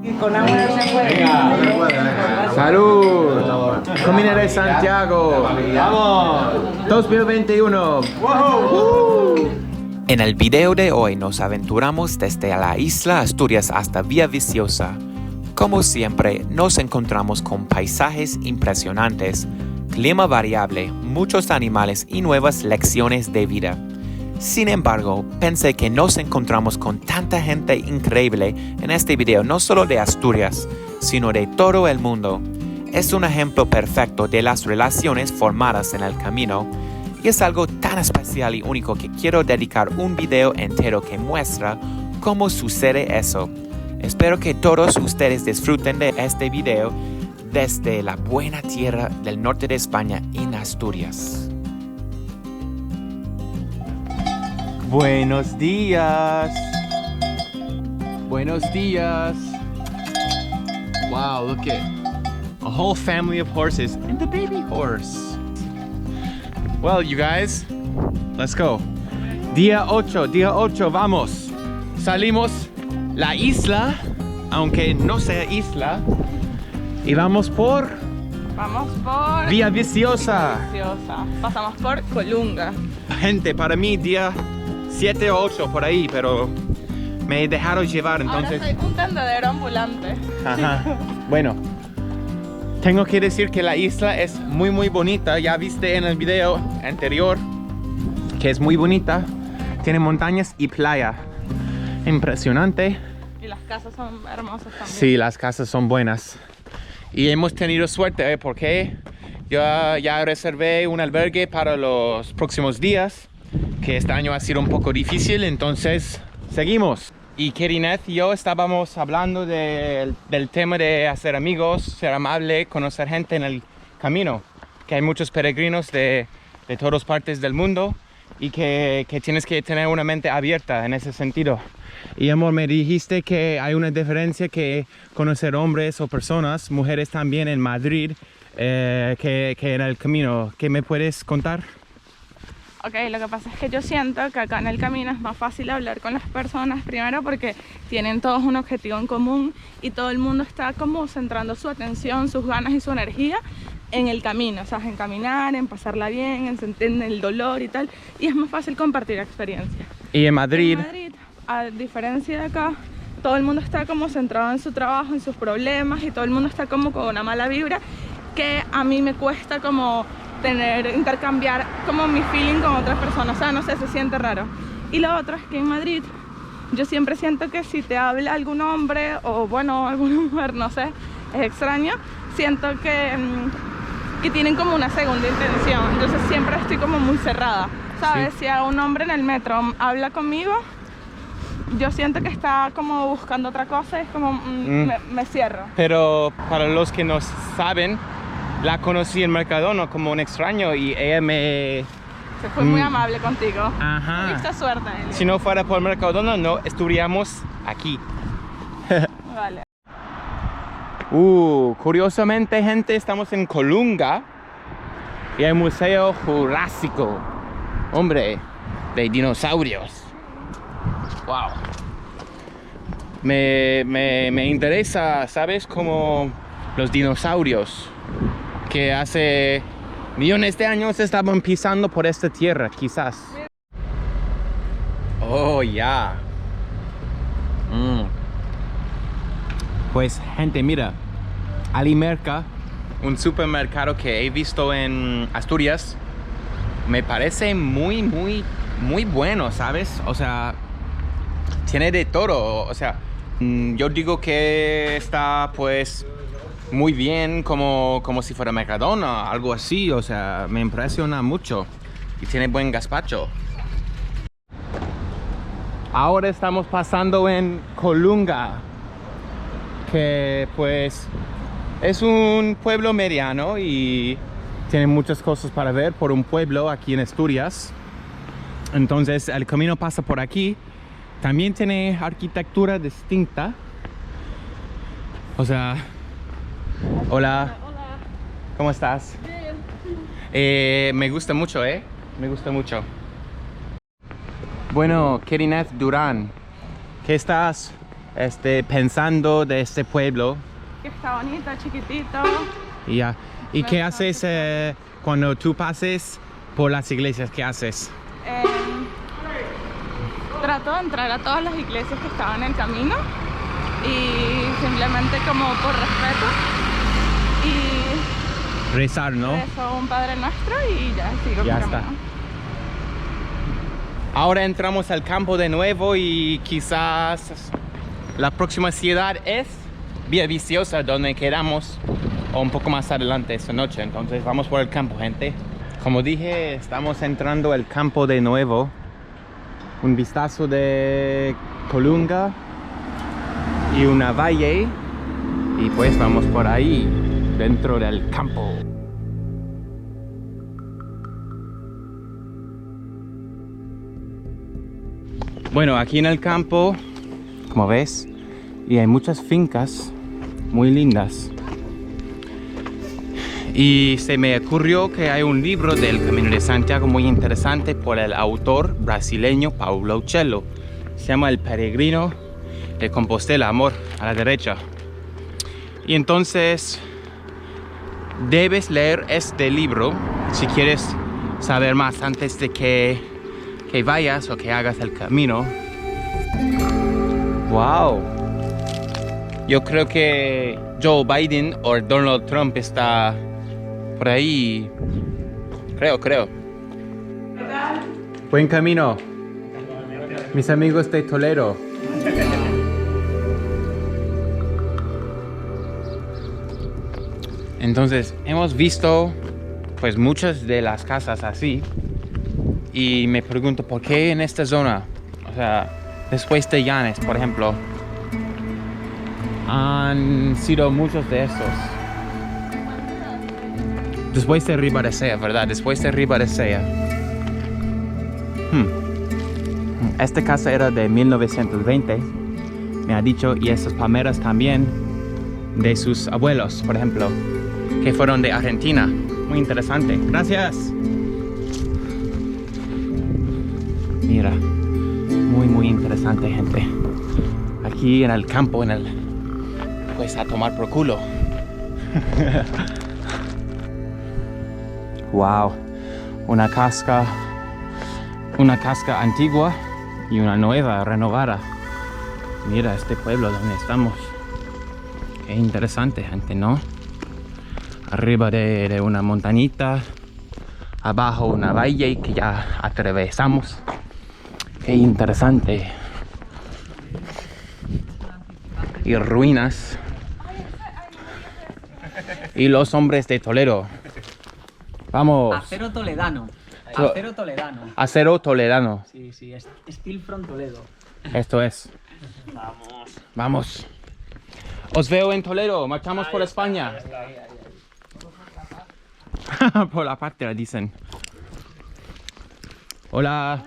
Y con agua no se puede. ¡Salud! Camino de Santiago. ¡Vamos! 2021. En el video de hoy nos aventuramos desde la isla Asturias hasta Villaviciosa. Como siempre, nos encontramos con paisajes impresionantes, clima variable, muchos animales y nuevas lecciones de vida. Sin embargo, pensé que nos encontramos con tanta gente increíble en este video, no solo de Asturias, sino de todo el mundo. Es un ejemplo perfecto de las relaciones formadas en el camino, y es algo tan especial y único que quiero dedicar un video entero que muestra cómo sucede eso. Espero que todos ustedes disfruten de este video desde la buena tierra del norte de España en Asturias. Buenos días. Buenos días. Wow, look at a whole family of horses and the baby horse. Well, you guys, let's go. Día 8, vamos. Salimos la isla, aunque no sea isla, y vamos por Villaviciosa. Pasamos por Colunga. Gente, para mí día 7 o 8 por ahí, pero me dejaron llevar, entonces. Ahora soy un tendedero ambulante. Ajá. Bueno, tengo que decir que la isla es muy bonita. Ya viste en el video anterior que es muy bonita. Tiene montañas y playa. Impresionante. Y las casas son hermosas también. Sí, las casas son buenas. Y hemos tenido suerte, porque yo ya reservé un albergue para los próximos días, que este año ha sido un poco difícil, entonces seguimos. Y Kerineth y yo estábamos hablando del tema de hacer amigos, ser amable, conocer gente en el camino, que hay muchos peregrinos de todas partes del mundo y que tienes que tener una mente abierta en ese sentido. Y amor, me dijiste que hay una diferencia que conocer hombres o personas, mujeres también en Madrid, que en el camino. ¿Qué me puedes contar? Ok, lo que pasa es que yo siento que acá en el camino es más fácil hablar con las personas, primero porque tienen todos un objetivo en común y todo el mundo está como centrando su atención, sus ganas y su energía en el camino, o sea, en caminar, en pasarla bien, en sentir el dolor y tal, y es más fácil compartir experiencias. Y en Madrid, a diferencia de acá, todo el mundo está como centrado en su trabajo, en sus problemas, y todo el mundo está como con una mala vibra, que a mí me cuesta como intercambiar como mi feeling con otras personas, o sea, no sé, se siente raro. Y lo otro es que en Madrid yo siempre siento que si te habla algún hombre o bueno, alguna mujer, no sé, es extraño, siento que tienen como una segunda intención, entonces siempre estoy como muy cerrada, ¿sabes? Sí. Si a un hombre en el metro habla conmigo, yo siento que está como buscando otra cosa, es como me cierro. Pero para los que no saben, la conocí en Mercadona como un extraño y ella se fue muy amable contigo. Ajá. Tuviste suerte, Eli. Si no fuera por Mercadona, no estaríamos aquí. Vale. Curiosamente, gente, estamos en Colunga y hay Museo Jurásico. Hombre, de dinosaurios. Wow. Me interesa, ¿sabes? Como los dinosaurios que hace millones de años estaban pisando por esta tierra, quizás. Oh, ya. Pues, gente, mira, Alimerca, un supermercado que he visto en Asturias, me parece muy bueno, ¿sabes? O sea, tiene de todo. O sea, yo digo que está, pues, muy bien, como si fuera Mercadona, algo así. O sea, me impresiona mucho. Y tiene buen gazpacho. Ahora estamos pasando en Colunga, que pues es un pueblo mediano y tiene muchas cosas para ver por un pueblo aquí en Asturias. Entonces el camino pasa por aquí. También tiene arquitectura distinta. O sea, hola. ¿Cómo estás? Bien. Me gusta mucho, me gusta mucho. Bueno, Kerineth Durán, ¿qué estás pensando de este pueblo. Que está bonito, chiquitito. Y ya. ¿Y qué haces cuando tú pases por las iglesias? ¿Qué haces? Trato de entrar a todas las iglesias que estaban en el camino y simplemente como por respeto y Rezar, ¿no? rezo un Padre Nuestro y ya sigo Ya mi está. camino. Ahora entramos al campo de nuevo y quizás la próxima ciudad es Villaviciosa, donde quedamos, o un poco más adelante esta noche. Entonces vamos por el campo, gente. Como dije, estamos entrando al campo de nuevo. Un vistazo de Colunga y una valle. Y pues vamos por ahí, dentro del campo. Bueno, aquí en el campo, como ves, y hay muchas fincas muy lindas. Y se me ocurrió que hay un libro del Camino de Santiago muy interesante por el autor brasileño Paulo Coelho. Se llama El Peregrino de Compostela, amor, a la derecha. Y entonces debes leer este libro si quieres saber más antes de que vayas o que hagas el camino. ¡Wow! Yo creo que Joe Biden o Donald Trump está por ahí. Creo. Buen camino. Mis amigos de Toledo. Entonces, hemos visto pues muchas de las casas así. Y me pregunto por qué en esta zona, o sea, después de Llanes, por ejemplo, han sido muchos de estos. Después de Ribadesella, ¿verdad? Después de Ribadesella. Esta casa era de 1920, me ha dicho, y estas palmeras también de sus abuelos, por ejemplo, que fueron de Argentina. Muy interesante. Gracias. Mira, muy interesante, gente. Aquí en el campo, pues a tomar por culo. Wow, una casca antigua y una nueva, renovada. Mira este pueblo donde estamos. Qué interesante, gente, ¿no? Arriba de una montañita, abajo una valle que ya atravesamos. Qué interesante. Y ruinas. Y los hombres de Toledo. Vamos. Acero toledano. Acero toledano. Acero toledano. Sí, Steel from Toledo. Esto es. Vamos. Os veo en Toledo. Marchamos por España. Por la patria, dicen. Hola.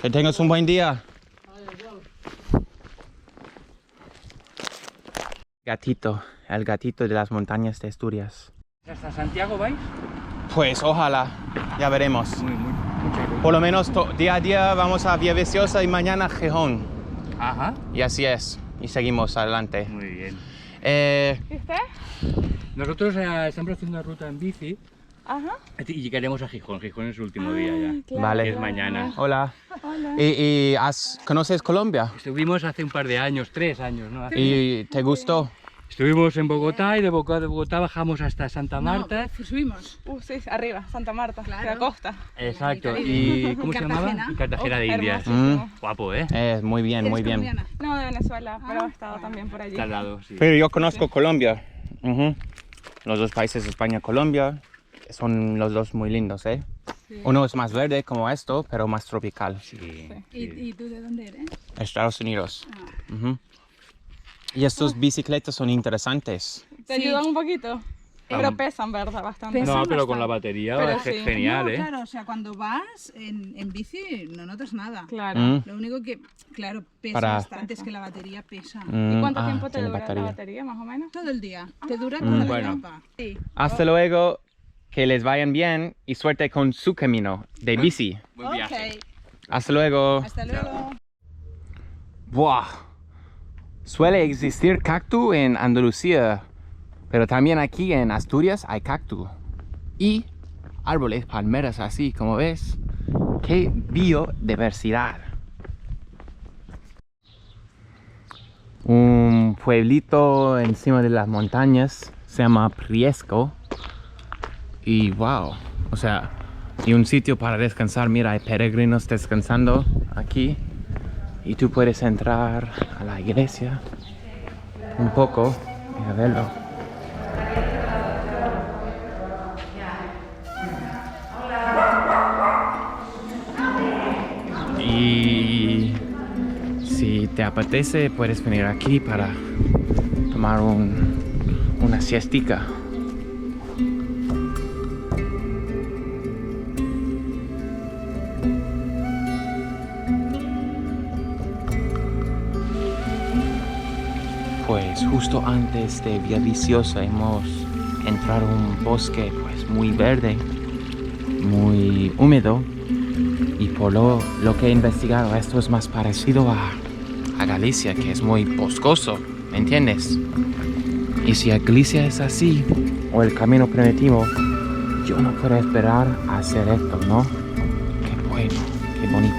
Que tengas un buen día. Gatito, el gatito de las montañas de Asturias. ¿Hasta Santiago vais? Pues ojalá, ya veremos. Muchas gracias. Por lo menos día a día vamos a Villaviciosa y mañana a Gijón. Ajá. Y así es, y seguimos adelante. Muy bien. ¿Y usted? Nosotros estamos haciendo una ruta en bici Ajá. y llegaremos a Gijón. Gijón es el último día ya. Claro, Vale. Es mañana. Hola. Hola. ¿Y conoces Colombia? Estuvimos hace un par de años, 3 años, ¿no? ¿Y te gustó? Estuvimos en Bogotá y de Bogotá bajamos hasta Santa Marta. No, subimos. Sí, arriba, Santa Marta, Claro. la costa. Exacto. Caribe. ¿Y cómo se llamaba? Cartagena. Y Cartagena de Indias. Hermosísimo. Guapo, ¿eh? Muy bien, muy ¿Eres bien. colombiana? No, de Venezuela, pero he estado también por allí. Está al lado, sí. Pero yo conozco Colombia. Los dos países, España y Colombia, son los dos muy lindos, ¿eh? Sí. Uno es más verde como esto, pero más tropical. Sí. ¿Y tú de dónde eres? Estados Unidos. Ah. Ujú. Y estas bicicletas son interesantes. ¿Te Sí. ayudan un poquito? Pero pesan, ¿verdad? Bastante. Pesan. No, pero con la bastante. batería Pero es sí. genial, No, ¿eh? claro, o sea, cuando vas en bici no notas nada. Claro. Mm. Lo único que, claro, pesa Para- bastante, es que la batería pesa. ¿Y cuánto Ah, tiempo te tiene dura batería. la batería, más o menos? Todo el día. Te dura toda la Bueno. etapa. Sí. Hasta luego, que les vayan bien y suerte con su camino de bici. Buen viaje. Ok. Hasta luego. Hasta luego. ¡Buah! Suele existir cactus en Andalucía, pero también aquí en Asturias hay cactus. Y árboles, palmeras así, como ves. ¡Qué biodiversidad! Un pueblito encima de las montañas se llama Priesco. Y wow, o sea, y un sitio para descansar. Mira, hay peregrinos descansando aquí. Y tú puedes entrar a la iglesia un poco y a verlo. Y si te apetece, puedes venir aquí para tomar una siestica. Pues justo antes de Villaviciosa hemos entrado en un bosque pues muy verde, muy húmedo, y por lo que he investigado esto es más parecido a Galicia, que es muy boscoso, ¿me entiendes? Y si Galicia es así, o el camino primitivo, yo no puedo esperar a hacer esto, ¿no? Qué bueno, qué bonito.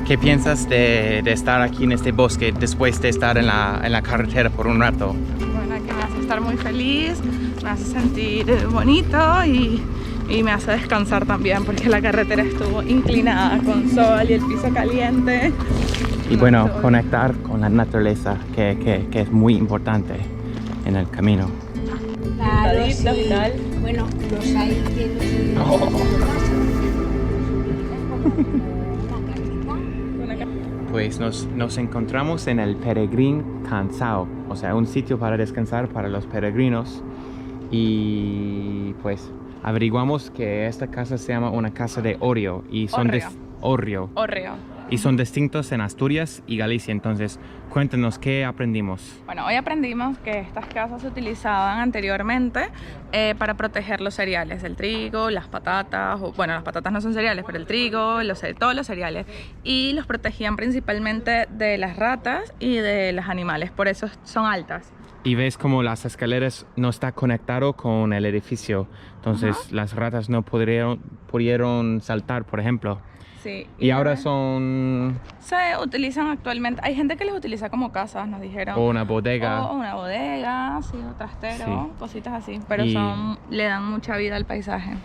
¿Qué piensas de estar aquí en este bosque después de estar en la carretera por un rato? Bueno, que me hace estar muy feliz, me hace sentir bonito y me hace descansar también, porque la carretera estuvo inclinada con sol y el piso caliente. Y bueno, conectar con la naturaleza, que es muy importante en el camino. Claro, sí. Bueno, los hay que Pues nos encontramos en el Peregrín Cansao, o sea, un sitio para descansar para los peregrinos. Y pues averiguamos que esta casa se llama una casa de Orrio y son Orrio. Y son distintos en Asturias y Galicia. Entonces, cuéntanos, ¿qué aprendimos? Bueno, hoy aprendimos que estas casas se utilizaban anteriormente para proteger los cereales, el trigo, las patatas, bueno, las patatas no son cereales, pero el trigo, todos los cereales, y los protegían principalmente de las ratas y de los animales, por eso son altas. Y ves como las escaleras no está conectado con el edificio, entonces las ratas no pudieron saltar, por ejemplo. Sí, y ahora son... Se utilizan actualmente, hay gente que les utiliza como casas, nos dijeron. O una bodega. O una bodega, sí, o trastero, Sí. cositas así, pero le dan mucha vida al paisaje.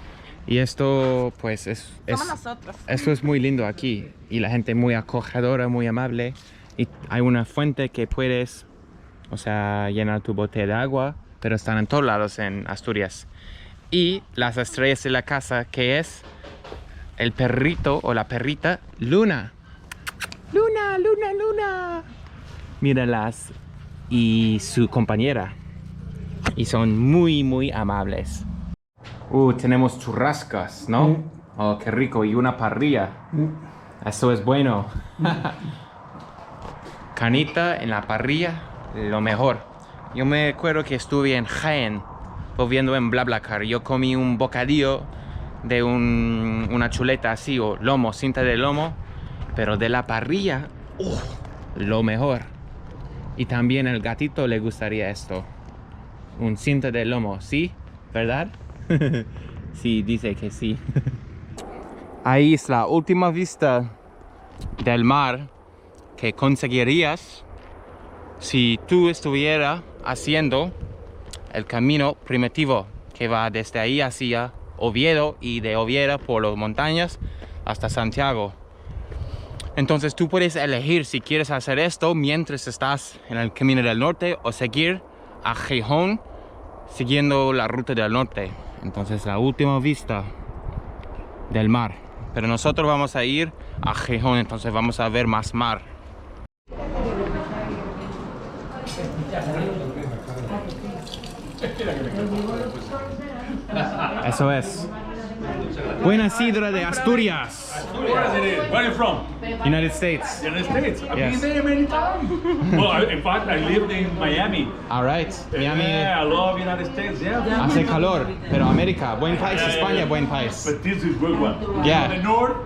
Y esto pues Somos nosotros. Esto es muy lindo aquí, y la gente muy acogedora, muy amable, y hay una fuente que puedes, o sea, llenar tu botella de agua, pero están en todos lados en Asturias. Y las estrellas de la casa, que es el perrito o la perrita Luna. Luna, Luna, Luna. Míralas. Y su compañera. Y son muy, muy amables. Tenemos churrascas, ¿no? Oh, qué rico. Y una parrilla. Eso es bueno. Canita en la parrilla, lo mejor. Yo me acuerdo que estuve en Jaén, viviendo en BlaBlaCar. Yo comí un bocadillo de una chuleta así, o lomo, cinta de lomo, pero de la parrilla, lo mejor. Y también el gatito le gustaría esto, un cinta de lomo, ¿sí? ¿Verdad? Sí, dice que sí. Ahí es la última vista del mar que conseguirías si tú estuvieras haciendo el camino primitivo que va desde ahí hacia Oviedo y de Oviedo por las montañas hasta Santiago. Entonces tú puedes elegir si quieres hacer esto mientras estás en el Camino del Norte o seguir a Gijón siguiendo la ruta del norte. Entonces la última vista del mar. Pero nosotros vamos a ir a Gijón, entonces vamos a ver más mar. Eso es. Buena sidra de Asturias. Where are you from? United States. United States. I've Yes. been there many times. Well, in fact, I lived in Miami. All right. Miami. Yeah, I love United States. Yeah. Hace calor, pero América, buen país. España, buen país. But this is a good one. Yeah. In the north,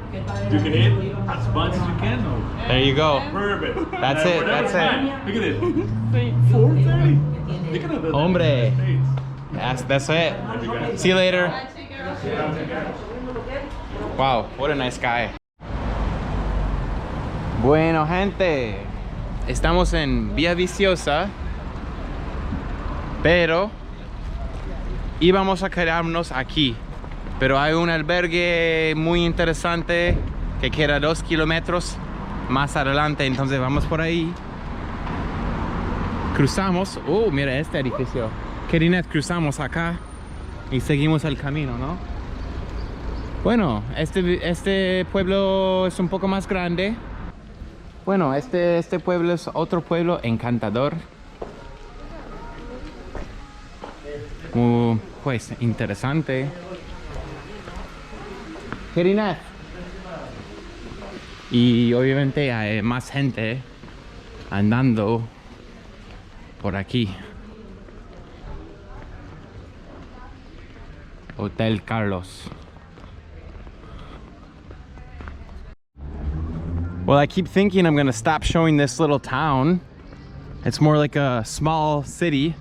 you can eat as much as you can. Though. There you go. Perfect. That's it, Whatever that's time. it. Look at this. Sí. 4:30. Look at the Hombre. States. That's it. See you later. Wow, what a nice guy. Bueno, gente, estamos en Villaviciosa, pero íbamos a quedarnos aquí, pero hay un albergue muy interesante que queda 2 kilómetros más adelante, entonces vamos por ahí. Cruzamos, mira este edificio. Kerinet, cruzamos acá y seguimos el camino, ¿no? Bueno, este pueblo es un poco más grande. Bueno, este pueblo es otro pueblo encantador. Pues interesante. Kerinet. Y obviamente hay más gente andando por aquí. Hotel Carlos. Well, I keep thinking I'm gonna stop showing this little town. It's more like a small city.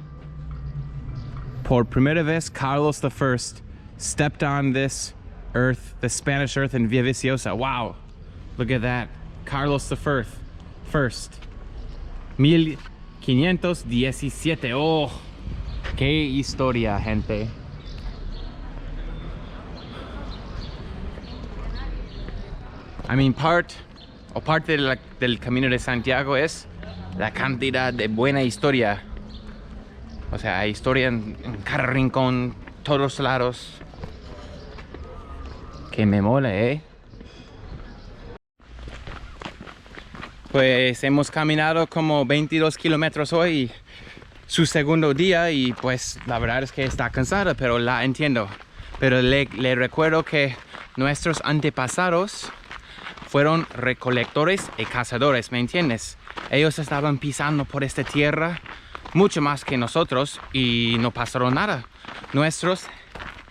Por primera vez, Carlos I stepped on this earth, the Spanish earth in Villaviciosa. Wow, look at that. Carlos I, first. 1517. Oh, qué historia, gente. I mean, parte del Camino de Santiago es la cantidad de buena historia. O sea, hay historia en cada rincón, todos lados. Que me mola, Pues hemos caminado como 22 kilómetros hoy, su segundo día, y pues la verdad es que está cansada, pero la entiendo. Pero le recuerdo que nuestros antepasados fueron recolectores y cazadores, ¿me entiendes? Ellos estaban pisando por esta tierra mucho más que nosotros y no pasaron nada. Nuestros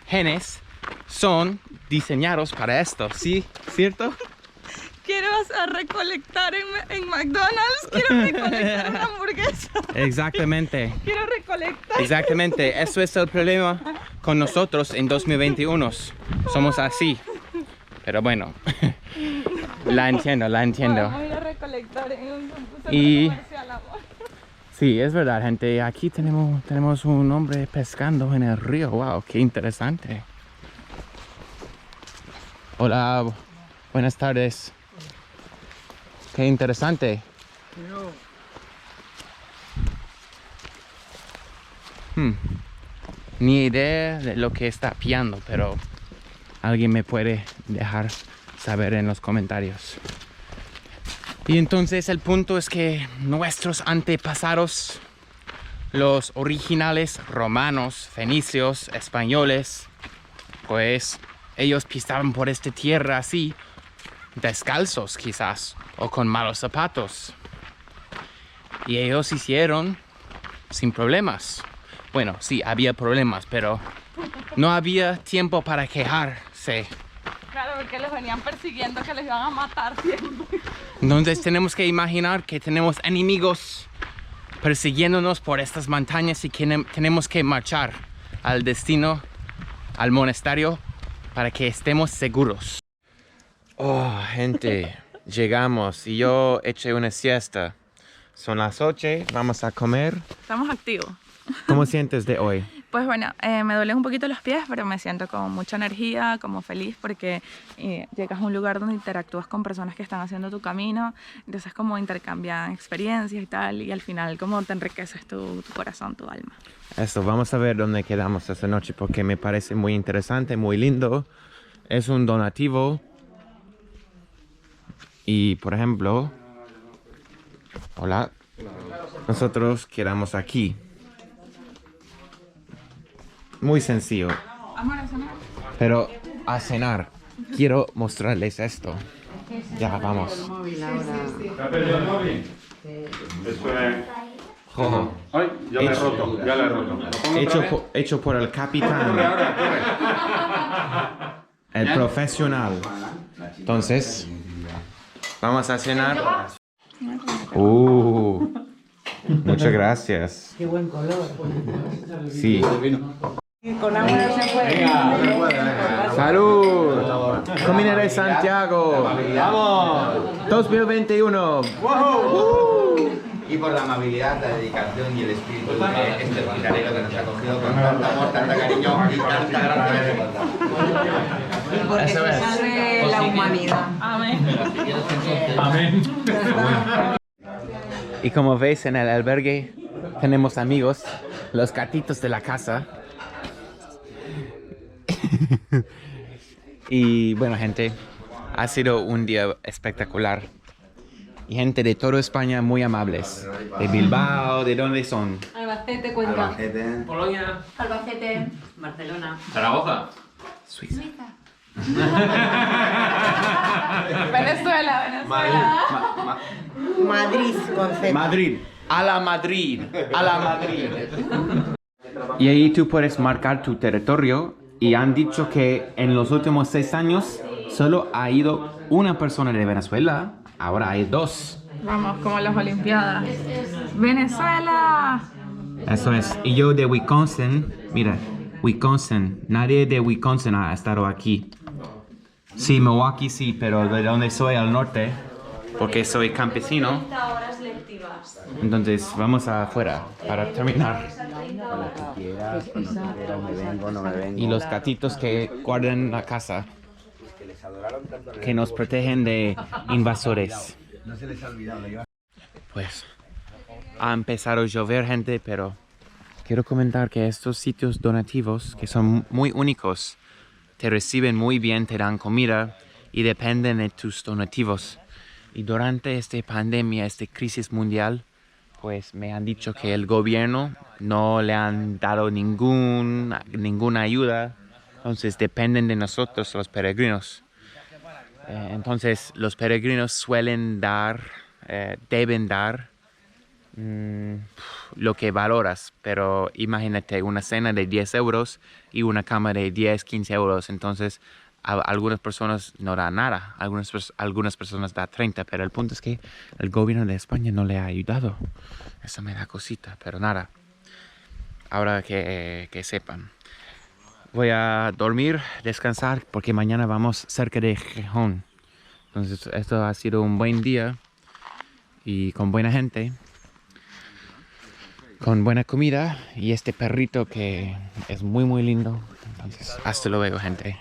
genes son diseñados para esto, ¿sí? ¿Cierto? Quiero recolectar en McDonald's, quiero recolectar una hamburguesa. Exactamente. Quiero recolectar. Exactamente, eso es el problema con nosotros en 2021. Somos así. Pero bueno, la entiendo. Vamos a ir a recolectar en un centro comercial, amor. Sí, es verdad, gente. Aquí tenemos un hombre pescando en el río. Wow, qué interesante. Hola, buenas tardes. Qué interesante. Ni idea de lo que está pillando, pero alguien me puede dejar saber en los comentarios. Y entonces el punto es que nuestros antepasados, los originales romanos, fenicios, españoles, pues ellos pisaban por esta tierra así, descalzos quizás, o con malos zapatos. Y ellos hicieron sin problemas. Bueno, sí, había problemas, pero no había tiempo para quejarse. Claro, porque los venían persiguiendo, que les iban a matar siempre. Entonces tenemos que imaginar que tenemos enemigos persiguiéndonos por estas montañas y que tenemos que marchar al destino, al monasterio, para que estemos seguros. Oh, gente, llegamos y yo eché una siesta. Son las 8, vamos a comer. Estamos activos. ¿Cómo sientes de hoy? Pues bueno, me duelen un poquito los pies, pero me siento con mucha energía, como feliz, porque llegas a un lugar donde interactúas con personas que están haciendo tu camino, entonces como intercambian experiencias y tal, y al final como te enriqueces tu corazón, tu alma. Eso, vamos a ver dónde quedamos esta noche, porque me parece muy interesante, muy lindo. Es un donativo. Y, por ejemplo, hola, nosotros quedamos aquí. Muy sencillo. Amor, a cenar. Pero a cenar, quiero mostrarles esto. Ya, vamos. ¿Está perdiendo el móvil? Eso es... Jojo. Ay, ya la he roto. ¿Lo pongo otra vez? Hecho por el capitán, Ahora, corre. el profesional. Entonces, Vamos a cenar. Muchas gracias. Qué buen color. Sí. Con agua no se puede. ¡Salud! Comida de Santiago. ¡Vamos! 2021. Y por la amabilidad, la dedicación y el espíritu de este hospitalero que nos ha acogido con tanto amor, tanta cariño y tanta gracia. Y porque se salve la humanidad. Amén. Amén. Y como veis en el albergue tenemos amigos, los gatitos de la casa. Y bueno, gente, ha sido un día espectacular. Y gente de toda España muy amables. De Bilbao, ¿de dónde son? Albacete, Cuenca. Albacete. Polonia. Albacete. Barcelona. Zaragoza. Suiza. Venezuela. Madrid con Z. Madrid. A la Madrid. A la Madrid. Y ahí tú puedes marcar tu territorio. Y han dicho que en los últimos 6 años solo ha ido una persona de Venezuela. Ahora hay 2. Vamos, como las Olimpiadas. ¡Venezuela! Eso es. Y yo de Wisconsin, mira, Wisconsin. Nadie de Wisconsin ha estado aquí. Sí, Milwaukee sí, pero de donde soy al norte, porque soy campesino. Entonces vamos afuera para terminar. Y los gatitos que guardan la casa, que nos protegen de invasores. Pues ha empezado a llover, gente, pero quiero comentar que estos sitios donativos, que son muy únicos, te reciben muy bien, te dan comida y dependen de tus donativos. Y durante esta pandemia, esta crisis mundial, pues me han dicho que el gobierno no le han dado ninguna ayuda. Entonces dependen de nosotros, los peregrinos. Entonces los peregrinos suelen dar, deben dar lo que valoras. Pero imagínate una cena de 10 euros y una cama de 10, 15 euros. Entonces algunas personas no dan nada, algunas personas dan 30. Pero el punto es que el gobierno de España no le ha ayudado. Eso me da cosita, pero nada. Ahora que sepan. Voy a dormir, descansar, porque mañana vamos cerca de Gijón. Entonces esto ha sido un buen día y con buena gente, con buena comida y este perrito que es muy lindo. Entonces hasta luego, gente.